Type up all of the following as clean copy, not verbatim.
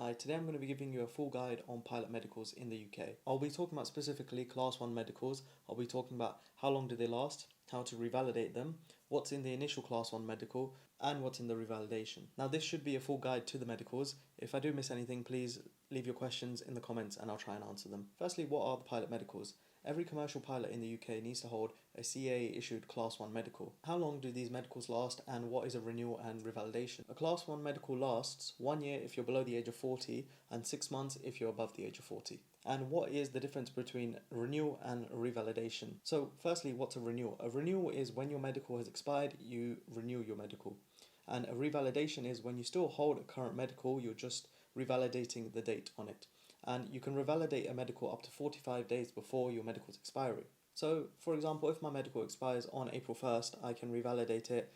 Hi, today I'm going to be giving you a full guide on pilot medicals in the UK. I'll be talking about specifically Class 1 medicals. I'll be talking about how long do they last, how to revalidate them, what's in the initial Class 1 medical, and what's in the revalidation. Now this should be a full guide to the medicals. If I do miss anything, please leave your questions in the comments and I'll try and answer them. Firstly, what are the pilot medicals? Every commercial pilot in the UK needs to hold a CAA issued Class 1 medical. How long do these medicals last and what is a renewal and revalidation? A Class 1 medical lasts 1 year if you're below the age of 40 and 6 months if you're above the age of 40. And what is the difference between renewal and revalidation? So firstly, what's a renewal? A renewal is when your medical has expired, you renew your medical. And a revalidation is when you still hold a current medical, you're just revalidating the date on it. And you can revalidate a medical up to 45 days before your medical's expiry. So, for example, if my medical expires on April 1st, I can revalidate it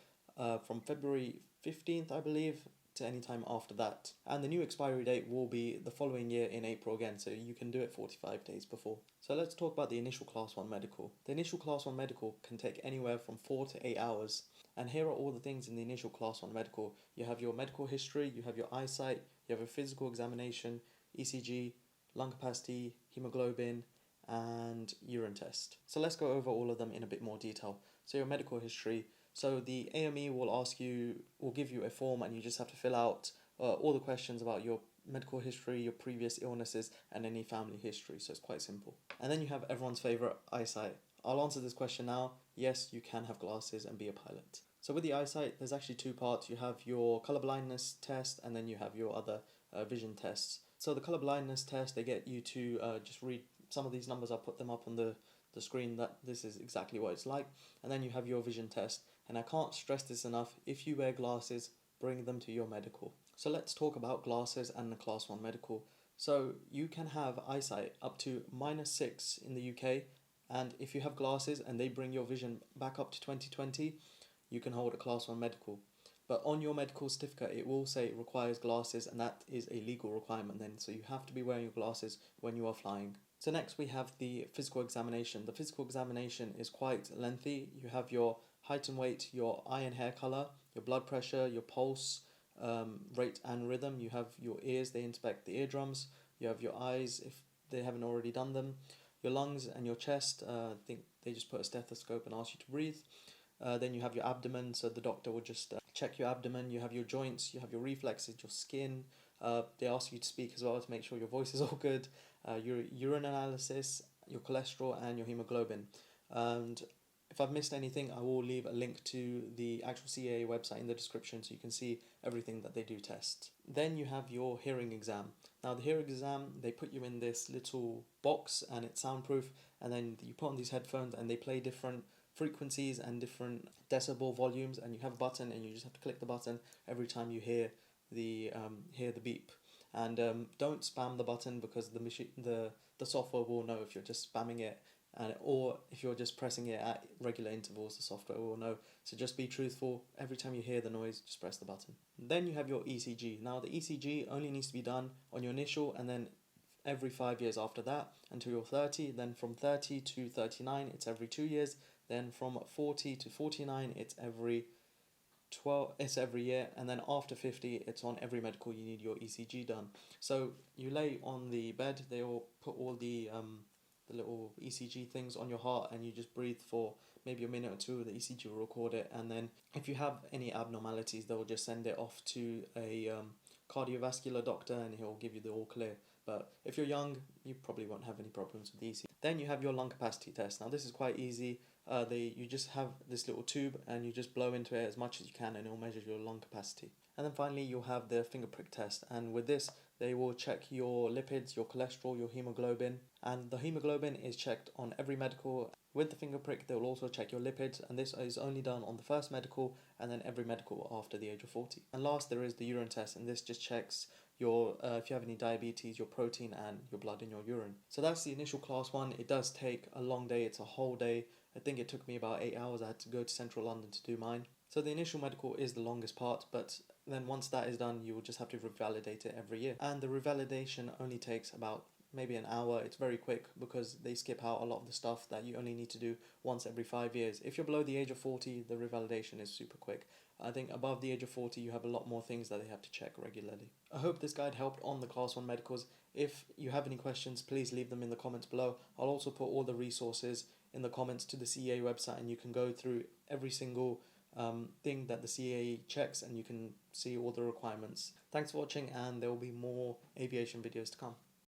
from February 15th, I believe, to any time after that. And the new expiry date will be the following year in April again, so you can do it 45 days before. So let's talk about the initial Class 1 medical. The initial Class 1 medical can take anywhere from 4 to 8 hours. And here are all the things in the initial Class 1 medical. You have your medical history, you have your eyesight, you have a physical examination, ECG, lung capacity, hemoglobin, and urine test. So let's go over all of them in a bit more detail. So your medical history. So the AME will give you a form and you just have to fill out all the questions about your medical history, your previous illnesses, and any family history. So it's quite simple. And then you have everyone's favorite, eyesight. I'll answer this question now. Yes, you can have glasses and be a pilot. So with the eyesight, there's actually two parts. You have your color blindness test and then you have your other vision tests. So the color blindness test, they get you to just read some of these numbers. I'll put them up on the screen that this is exactly what it's like. And then you have your vision test. And I can't stress this enough, if you wear glasses, bring them to your medical. So let's talk about glasses and the Class 1 medical. So you can have eyesight up to -6 in the UK. And if you have glasses and they bring your vision back up to 20/20, you can hold a Class 1 medical. But on your medical certificate, it will say it requires glasses, and that is a legal requirement then. So you have to be wearing your glasses when you are flying. So next we have the physical examination. The physical examination is quite lengthy. You have your height and weight, your eye and hair color, your blood pressure, your pulse, rate and rhythm. You have your ears, they inspect the eardrums. You have your eyes, if they haven't already done them. Your lungs and your chest, I think they just put a stethoscope and ask you to breathe. Then you have your abdomen, so the doctor will just check your abdomen. You have your joints, you have your reflexes, your skin. They ask you to speak as well to make sure your voice is all good. Your urine analysis, your cholesterol, and your hemoglobin. And if I've missed anything, I will leave a link to the actual CAA website in the description so you can see everything that they do test. Then you have your hearing exam. Now the hearing exam, they put you in this little box and it's soundproof, and then you put on these headphones and they play different frequencies and different decibel volumes, and you have a button and you just have to click the button every time you hear the beep. And don't spam the button, because the software will know if you're just spamming it, or if you're just pressing it at regular intervals, the software will know. So just be truthful. Every time you hear the noise, just press the button. Then you have your ECG. Now the ECG only needs to be done on your initial, and then every 5 years after that until you're 30. Then from 30 to 39, it's every 2 years. Then from 40 to 49, it's every year, and then after 50, it's on every medical you need your ECG done. So you lay on the bed, they will put all the little ECG things on your heart, and you just breathe for maybe a minute or two. The ECG will record it, and then if you have any abnormalities, they will just send it off to a cardiovascular doctor, and he'll give you the all clear. But if you're young, you probably won't have any problems with the ECG. Then you have your lung capacity test. Now this is quite easy. You just have this little tube and you just blow into it as much as you can, and it will measure your lung capacity. And then finally you'll have the finger prick test, and with this they will check your lipids, your cholesterol, your hemoglobin, and the hemoglobin is checked on every medical. With the finger prick, they will also check your lipids, and this is only done on the first medical and then every medical after the age of 40. And last, there is the urine test, and this just checks your if you have any diabetes, your protein, and your blood in your urine. So that's the initial Class 1. It does take a long day. It's a whole day. I think it took me about 8 hours. I had to go to central London to do mine. So the initial medical is the longest part, but then once that is done, you will just have to revalidate it every year. And the revalidation only takes about maybe an hour. It's very quick because they skip out a lot of the stuff that you only need to do once every 5 years. If you're below the age of 40, the revalidation is super quick. I think above the age of 40, you have a lot more things that they have to check regularly. I hope this guide helped on the Class 1 medicals. If you have any questions, please leave them in the comments below. I'll also put all the resources in the comments to the CAA website, and you can go through every single thing that the CAA checks, and you can see all the requirements. Thanks for watching, and there will be more aviation videos to come.